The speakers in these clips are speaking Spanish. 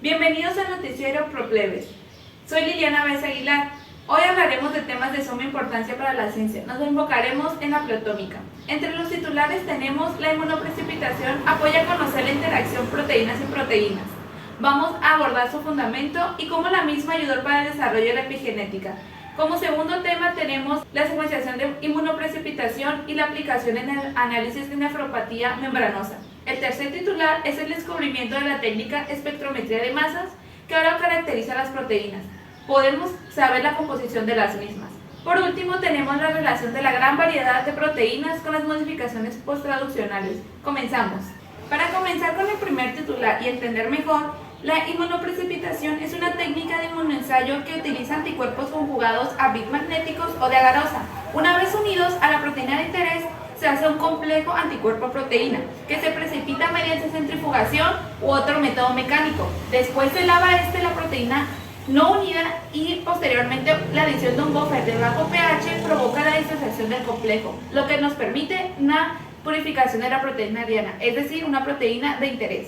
Bienvenidos al noticiero ProPlebes. Soy Liliana Báez Aguilar. Hoy hablaremos de temas de suma importancia para la ciencia. Nos enfocaremos en la proteómica. Entre los titulares tenemos la inmunoprecipitación apoya a conocer la interacción proteínas y proteínas. Vamos a abordar su fundamento y cómo la misma ayudó para el desarrollo de la epigenética. Como segundo tema tenemos la secuenciación de inmunoprecipitación y la aplicación en el análisis de nefropatía membranosa. El tercer titular es el descubrimiento de la técnica espectrometría de masas que ahora caracteriza las proteínas. Podemos saber la composición de las mismas. Por último tenemos la relación de la gran variedad de proteínas con las modificaciones posttraduccionales. Comenzamos. Para comenzar con el primer titular y entender mejor, la inmunoprecipitación es una técnica de inmunoensayo que utiliza anticuerpos conjugados a bits magnéticos o de agarosa. Una vez unidos a la proteína de interés, se hace un complejo anticuerpo-proteína que se precipita mediante centrifugación u otro método mecánico. Después se lava la proteína no unida y posteriormente la adición de un buffer de bajo pH provoca la disociación del complejo, lo que nos permite una purificación de la proteína diana, es decir, una proteína de interés.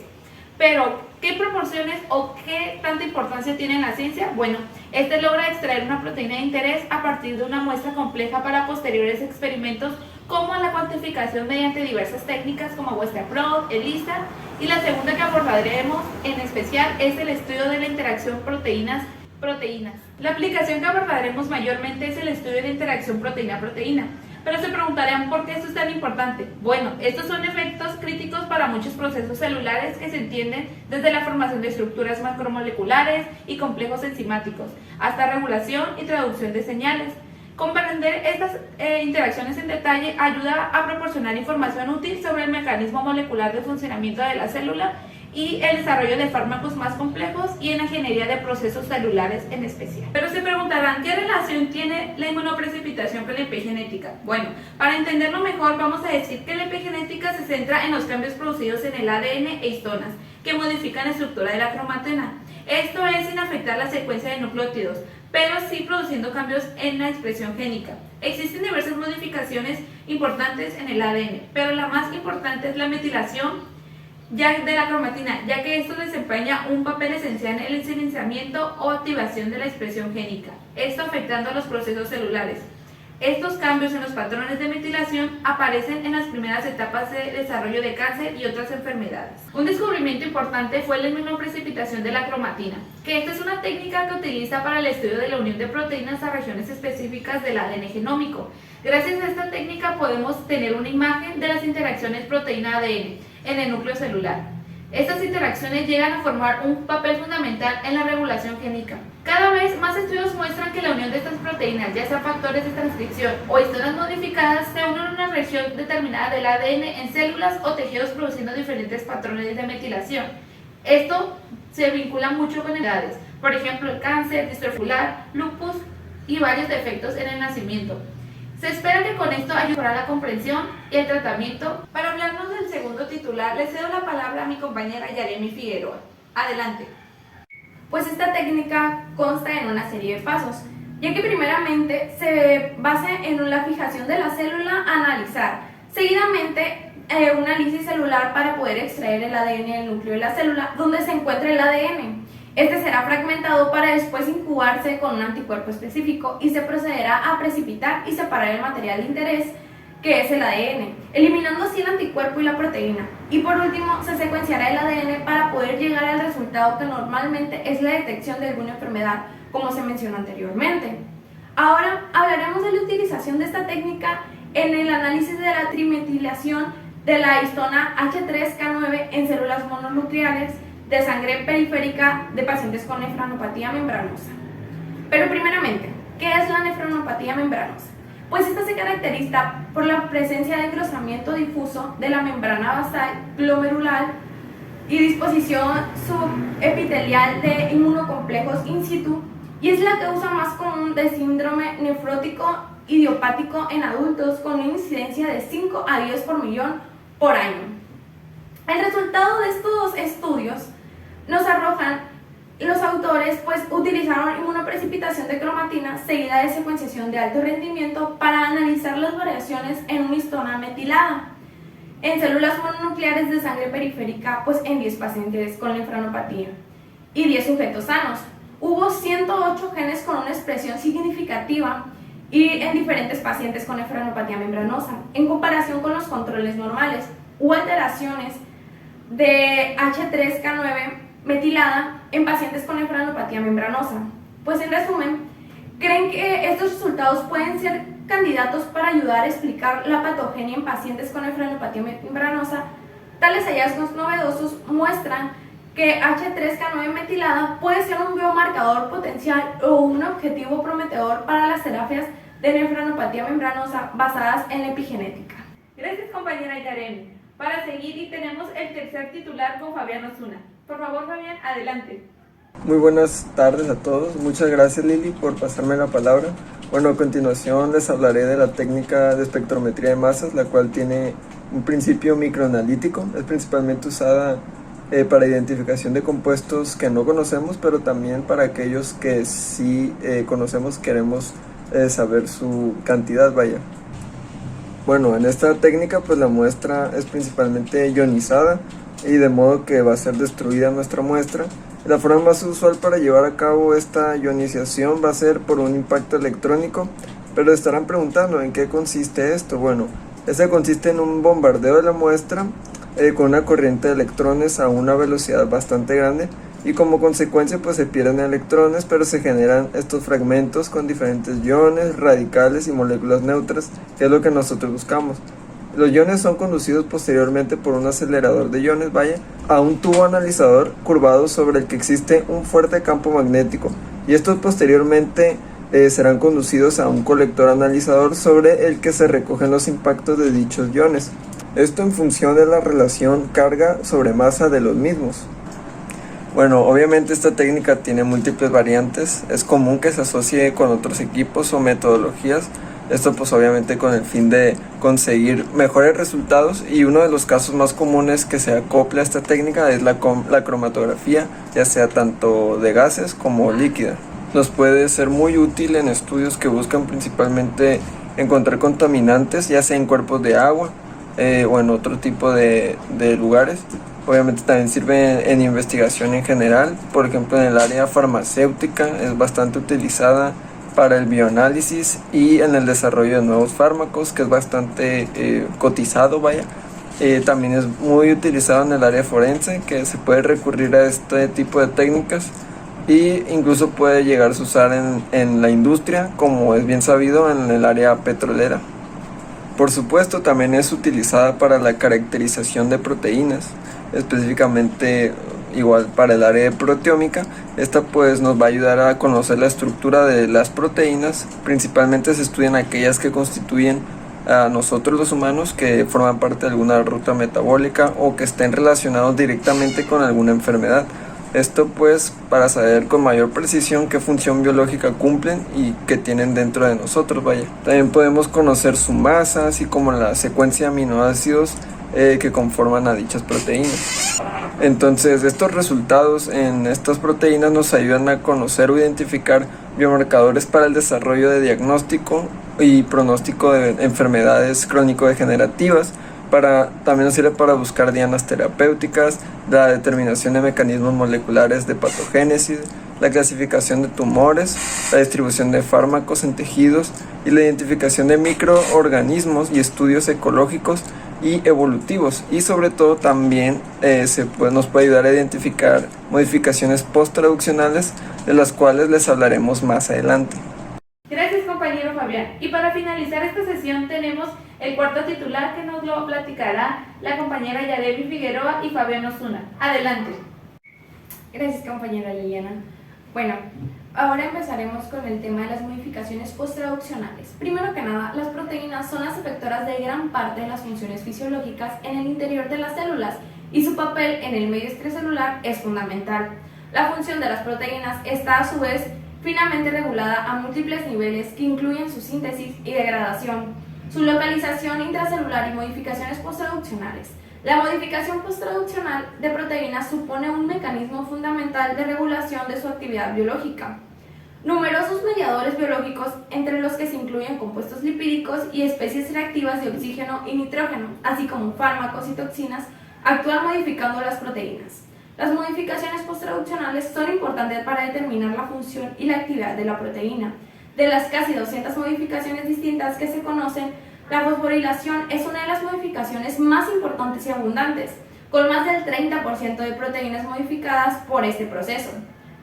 Pero, ¿qué proporciones o qué tanta importancia tiene en la ciencia? Bueno, este logra extraer una proteína de interés a partir de una muestra compleja para posteriores experimentos como la cuantificación mediante diversas técnicas como Westerprot, ELISA, y la segunda que abordaremos en especial es el estudio de la interacción proteínas-proteínas. La aplicación que abordaremos mayormente es el estudio de la interacción proteína-proteína. Pero se preguntarán por qué esto es tan importante. Bueno, estos son efectos críticos para muchos procesos celulares que se entienden desde la formación de estructuras macromoleculares y complejos enzimáticos, hasta regulación y traducción de señales. Comprender estas interacciones en detalle ayuda a proporcionar información útil sobre el mecanismo molecular de funcionamiento de la célula y el desarrollo de fármacos más complejos y en la ingeniería de procesos celulares en especial. Pero se preguntarán, ¿qué relación tiene la inmunoprecipitación con la epigenética? Bueno, para entenderlo mejor vamos a decir que la epigenética se centra en los cambios producidos en el ADN e histonas que modifican la estructura de la cromatina. Esto es sin afectar la secuencia de nucleótidos, pero sí produciendo cambios en la expresión génica. Existen diversas modificaciones importantes en el ADN, pero la más importante es la metilación de la cromatina, ya que esto desempeña un papel esencial en el silenciamiento o activación de la expresión génica, esto afectando a los procesos celulares. Estos cambios en los patrones de metilación aparecen en las primeras etapas de desarrollo de cáncer y otras enfermedades. Un descubrimiento importante fue la inmunoprecipitación de la cromatina, que esta es una técnica que utiliza para el estudio de la unión de proteínas a regiones específicas del ADN genómico. Gracias a esta técnica podemos tener una imagen de las interacciones proteína-ADN en el núcleo celular. Estas interacciones llegan a formar un papel fundamental en la regulación génica. Cada vez más estudios muestran que la unión de estas proteínas, ya sea factores de transcripción o histonas modificadas, se unen a una región determinada del ADN en células o tejidos produciendo diferentes patrones de metilación. Esto se vincula mucho con edades, por ejemplo el cáncer, distrofia, lupus y varios defectos en el nacimiento. Se espera que con esto ayudará la comprensión y el tratamiento. Para hablarnos del segundo titular, le cedo la palabra a mi compañera Yaremi Figueroa. Adelante. Pues esta técnica consta en una serie de pasos, ya que primeramente se basa en la fijación de la célula a analizar. Seguidamente, un análisis celular para poder extraer el ADN del núcleo de la célula, donde se encuentra el ADN. Este será fragmentado para después incubarse con un anticuerpo específico y se procederá a precipitar y separar el material de interés, que es el ADN, eliminando así el anticuerpo y la proteína. Y por último, se secuenciará el ADN para poder llegar al resultado que normalmente es la detección de alguna enfermedad, como se mencionó anteriormente. Ahora hablaremos de la utilización de esta técnica en el análisis de la trimetilación de la histona H3K9 en células mononucleares de sangre periférica de pacientes con nefropatía membranosa. Pero primeramente, ¿qué es la nefropatía membranosa? Pues esta se caracteriza por la presencia de engrosamiento difuso de la membrana basal glomerular y disposición subepitelial de inmunocomplejos in situ, y es la causa más común de síndrome nefrótico idiopático en adultos con una incidencia de 5 a 10 por millón por año. El resultado de estos estudios nos arrojan los autores, pues utilizaron inmunoprecipitación de cromatina seguida de secuenciación de alto rendimiento para analizar las variaciones en una histona metilada en células mononucleares de sangre periférica, pues en 10 pacientes con linfanopatía. y 10 sujetos sanos. Hubo 108 genes con una expresión significativa y en diferentes pacientes con nefropatía membranosa, en comparación con los controles normales. Hubo alteraciones de H3K9 metilada en pacientes con nefropatía membranosa. Pues en resumen, ¿creen que estos resultados pueden ser candidatos para ayudar a explicar la patogenia en pacientes con nefropatía membranosa? Tales hallazgos novedosos muestran que H3K9 metilada puede ser un biomarcador potencial o un objetivo prometedor para las terapias de nefropatía membranosa basadas en la epigenética. Gracias, compañera Yareli. Para seguir, y tenemos el tercer titular con Fabián Osuna. Por favor, Fabián, adelante. Muy buenas tardes a todos. Muchas gracias, Lili, por pasarme la palabra. Bueno, a continuación les hablaré de la técnica de espectrometría de masas, la cual tiene un principio microanalítico. Es principalmente usada para identificación de compuestos que no conocemos, pero también para aquellos que sí conocemos, queremos saber su cantidad, vaya. Bueno, en esta técnica pues la muestra es principalmente ionizada y de modo que va a ser destruida nuestra muestra. La forma más usual para llevar a cabo esta ionización va a ser por un impacto electrónico, pero estarán preguntando en qué consiste esto. Bueno, este consiste en un bombardeo de la muestra con una corriente de electrones a una velocidad bastante grande y como consecuencia pues se pierden electrones, pero se generan estos fragmentos con diferentes iones, radicales y moléculas neutras, que es lo que nosotros buscamos. Los iones son conducidos posteriormente por un acelerador de iones, a un tubo analizador curvado sobre el que existe un fuerte campo magnético, y estos posteriormente serán conducidos a un colector analizador sobre el que se recogen los impactos de dichos iones. Esto en función de la relación carga sobre masa de los mismos. Bueno, obviamente esta técnica tiene múltiples variantes. Es común que se asocie con otros equipos o metodologías. Esto pues obviamente con el fin de conseguir mejores resultados, y uno de los casos más comunes que se acopla a esta técnica es la cromatografía, ya sea tanto de gases como líquida. Nos puede ser muy útil en estudios que buscan principalmente encontrar contaminantes, ya sea en cuerpos de agua o en otro tipo de lugares. Obviamente también sirve en investigación en general, por ejemplo en el área farmacéutica es bastante utilizada para el bioanálisis y en el desarrollo de nuevos fármacos, que es bastante cotizado, también es muy utilizado en el área forense, que se puede recurrir a este tipo de técnicas, y incluso puede llegar a usar en la industria, como es bien sabido, en el área petrolera. Por supuesto, también es utilizada para la caracterización de proteínas, específicamente igual para el área de proteómica. Esta pues nos va a ayudar a conocer la estructura de las proteínas. Principalmente se estudian aquellas que constituyen a nosotros los humanos, que forman parte de alguna ruta metabólica o que estén relacionados directamente con alguna enfermedad. Esto pues para saber con mayor precisión qué función biológica cumplen y qué tienen dentro de nosotros, También podemos conocer su masa, así como la secuencia de aminoácidos que conforman a dichas proteínas. Entonces estos resultados en estas proteínas nos ayudan a conocer o identificar biomarcadores para el desarrollo de diagnóstico y pronóstico de enfermedades crónico-degenerativas. También nos sirve para buscar dianas terapéuticas, la determinación de mecanismos moleculares de patogénesis, la clasificación de tumores, la distribución de fármacos en tejidos y la identificación de microorganismos y estudios ecológicos y evolutivos, y sobre todo también nos puede ayudar a identificar modificaciones post-traduccionales, de las cuales les hablaremos más adelante. Gracias, compañero Fabián. Y para finalizar esta sesión tenemos el cuarto titular, que nos lo platicará la compañera Yareli Figueroa y Fabián Osuna. Adelante. Gracias, compañera Liliana. Bueno, ahora empezaremos con el tema de las modificaciones posttraduccionales. Primero que nada, las proteínas son las efectoras de gran parte de las funciones fisiológicas en el interior de las células, y su papel en el medio extracelular es fundamental. La función de las proteínas está a su vez finamente regulada a múltiples niveles que incluyen su síntesis y degradación, su localización intracelular y modificaciones posttraduccionales. La modificación posttraduccional de proteínas supone un mecanismo fundamental de regulación de su actividad biológica. Numerosos mediadores biológicos, entre los que se incluyen compuestos lipídicos y especies reactivas de oxígeno y nitrógeno, así como fármacos y toxinas, actúan modificando las proteínas. Las modificaciones posttraduccionales son importantes para determinar la función y la actividad de la proteína. De las casi 200 modificaciones distintas que se conocen, la fosforilación es una de las modificaciones más importantes y abundantes, con más del 30% de proteínas modificadas por este proceso.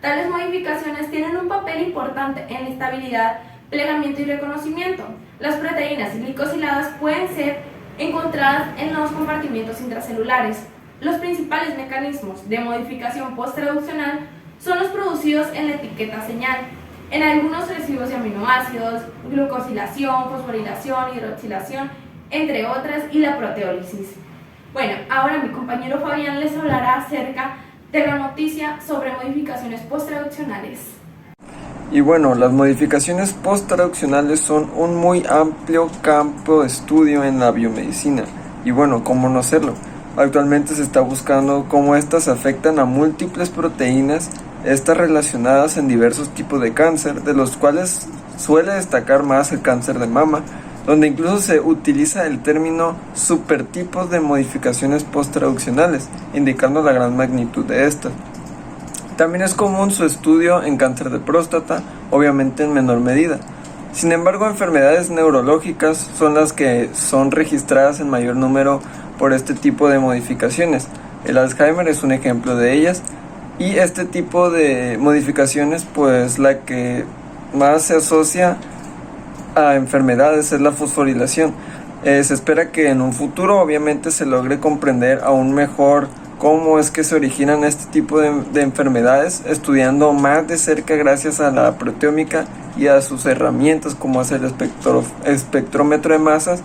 Tales modificaciones tienen un papel importante en la estabilidad, plegamiento y reconocimiento. Las proteínas glicosiladas pueden ser encontradas en los compartimientos intracelulares. Los principales mecanismos de modificación posttraduccional son los producidos en la etiqueta señal, en algunos residuos de aminoácidos, glucosilación, fosforilación, hidroxilación, entre otras, y la proteólisis. Bueno, ahora mi compañero Fabián les hablará acerca de la noticia sobre modificaciones posttraduccionales. Y bueno, las modificaciones posttraduccionales son un muy amplio campo de estudio en la biomedicina. Y bueno, ¿cómo no hacerlo? Actualmente se está buscando cómo estas afectan a múltiples proteínas, estas relacionadas en diversos tipos de cáncer, de los cuales suele destacar más el cáncer de mama, donde incluso se utiliza el término supertipos de modificaciones posttraduccionales, indicando la gran magnitud de estas. También es común su estudio en cáncer de próstata, obviamente en menor medida. Sin embargo, enfermedades neurológicas son las que son registradas en mayor número por este tipo de modificaciones. El Alzheimer es un ejemplo de ellas, y este tipo de modificaciones, pues la que más se asocia a enfermedades es la fosforilación. Se espera que en un futuro obviamente se logre comprender aún mejor cómo es que se originan este tipo de enfermedades, estudiando más de cerca gracias a la proteómica y a sus herramientas como es el espectrómetro de masas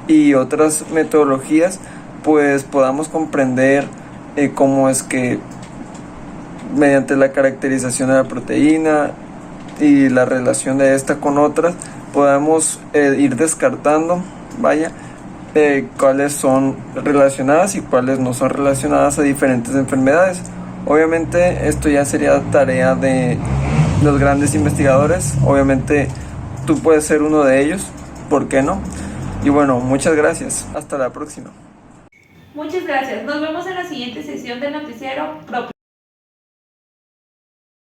y otras metodologías, pues podamos comprender cómo es que mediante la caracterización de la proteína y la relación de esta con otras podamos ir descartando, cuáles son relacionadas y cuáles no son relacionadas a diferentes enfermedades. Obviamente esto ya sería tarea de los grandes investigadores, obviamente tú puedes ser uno de ellos, ¿por qué no? Y bueno, muchas gracias, hasta la próxima. Muchas gracias, nos vemos en la siguiente sesión del noticiero ProPlus.